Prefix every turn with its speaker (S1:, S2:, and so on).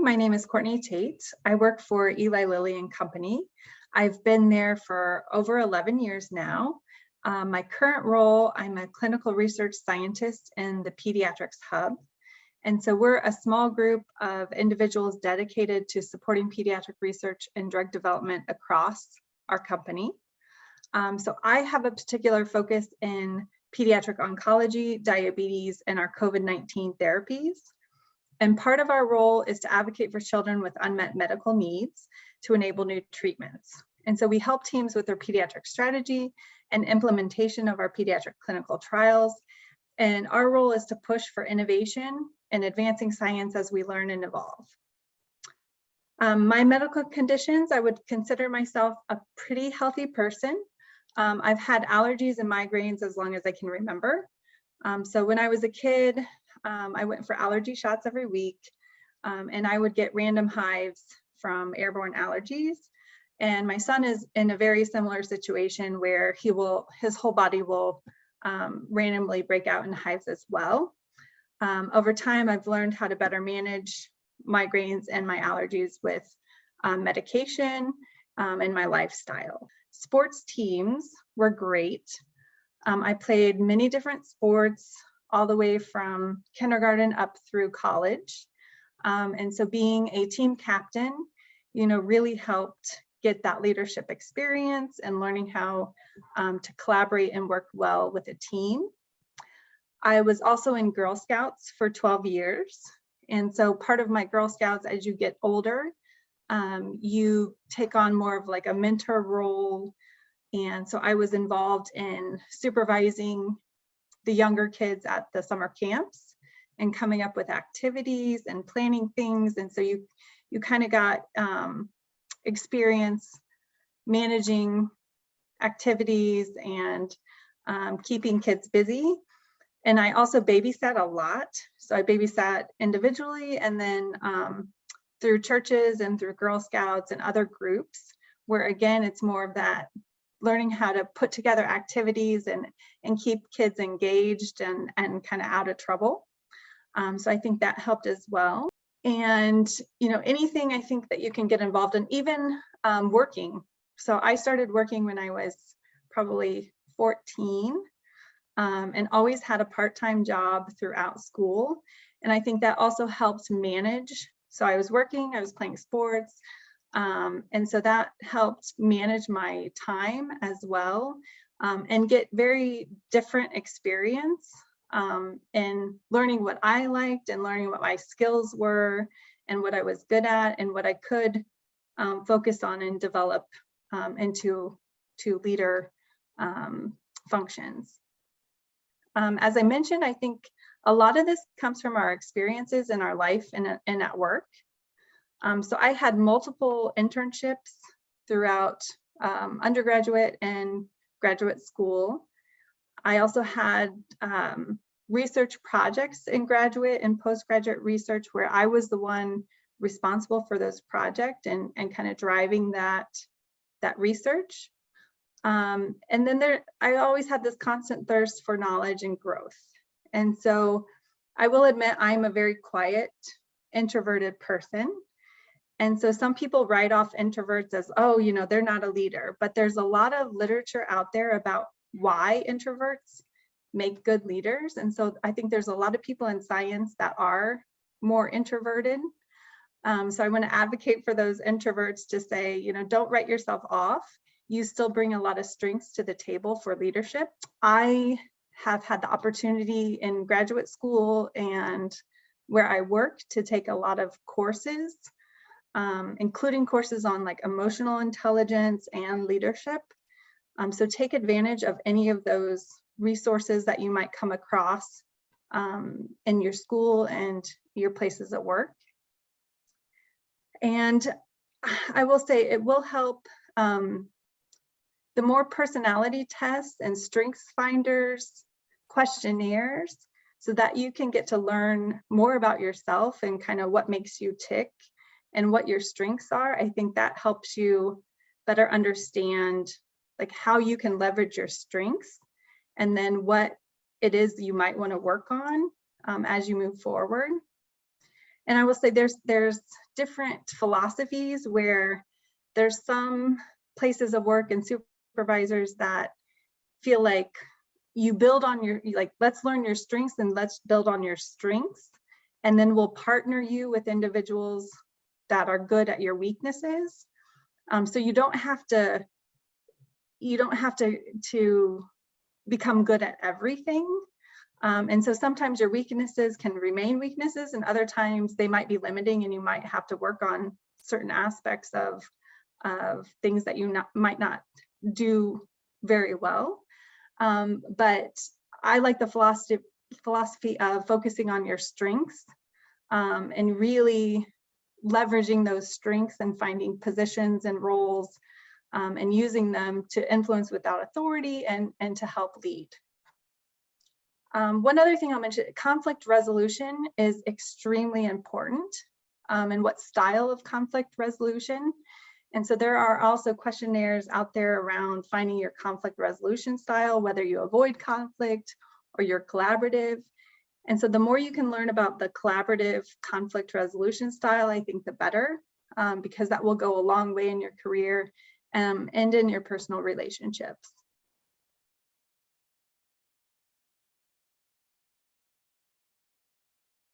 S1: my name is Courtney Tate. I work for Eli Lilly and Company. I've been there for over 11 years now. My current role, I'm a clinical research scientist in the Pediatrics Hub. And so we're a small group of individuals dedicated to supporting pediatric research and drug development across our company. So I have a particular focus in pediatric oncology, diabetes, and our COVID-19 therapies. And part of our role is to advocate for children with unmet medical needs to enable new treatments. And so we help teams with their pediatric strategy and implementation of our pediatric clinical trials. And our role is to push for innovation and advancing science as we learn and evolve. My medical conditions, I would consider myself a pretty healthy person. I've had allergies and migraines as long as I can remember. So when I was a kid, I went for allergy shots every week, and I would get random hives from airborne allergies. And my son is in a very similar situation where his whole body will randomly break out in hives as well. Over time, I've learned how to better manage migraines and my allergies with medication and my lifestyle. Sports teams were great. I played many different sports all the way from kindergarten up through college. And so being a team captain, really helped get that leadership experience and learning how to collaborate and work well with a team. I was also in Girl Scouts for 12 years. And so part of my Girl Scouts, as you get older, you take on more of like a mentor role. And so I was involved in supervising the younger kids at the summer camps and coming up with activities and planning things. And so you kind of got experience managing activities and keeping kids busy. And I also babysat a lot. So I babysat individually and then through churches and through Girl Scouts and other groups where, again, it's more of that learning how to put together activities and keep kids engaged and kind of out of trouble. So I think that helped as well. And, anything I think that you can get involved in, even working. So I started working when I was probably 14 and always had a part-time job throughout school. And I think that also helped manage. So I was working, I was playing sports. And so that helped manage my time as well and get very different experience in learning what I liked and learning what my skills were and what I was good at and what I could focus on and develop into leader functions. As I mentioned, I think a lot of this comes from our experiences in our life and at work. So I had multiple internships throughout undergraduate and graduate school. I also had research projects in graduate and postgraduate research where I was the one responsible for those projects and kind of driving that research. And then I always had this constant thirst for knowledge and growth. And so I will admit I'm a very quiet, introverted person. And so some people write off introverts as, oh, they're not a leader, but there's a lot of literature out there about why introverts make good leaders. And so I think there's a lot of people in science that are more introverted. So I want to advocate for those introverts to say, don't write yourself off. You still bring a lot of strengths to the table for leadership. I have had the opportunity in graduate school and where I work to take a lot of courses, including courses on like emotional intelligence and leadership. So take advantage of any of those resources that you might come across in your school and your places at work. And I will say it will help the more personality tests and strengths finders, questionnaires, so that you can get to learn more about yourself and kind of what makes you tick and what your strengths are. I think that helps you better understand like how you can leverage your strengths and then what it is you might want to work on as you move forward. And I will say there's different philosophies where there's some places of work and supervisors that feel like you build on your, like, let's learn your strengths and let's build on your strengths. And then we'll partner you with individuals that are good at your weaknesses. So you don't have to become good at everything. And so sometimes your weaknesses can remain weaknesses, and other times they might be limiting, and you might have to work on certain aspects of things that you might not do very well. But I like the philosophy of focusing on your strengths and really leveraging those strengths and finding positions and roles and using them to influence without authority and to help lead. One other thing I'll mention, conflict resolution is extremely important, and what style of conflict resolution. And so there are also questionnaires out there around finding your conflict resolution style, whether you avoid conflict or you're collaborative. And so the more you can learn about the collaborative conflict resolution style, I think the better, because that will go a long way in your career and in your personal relationships.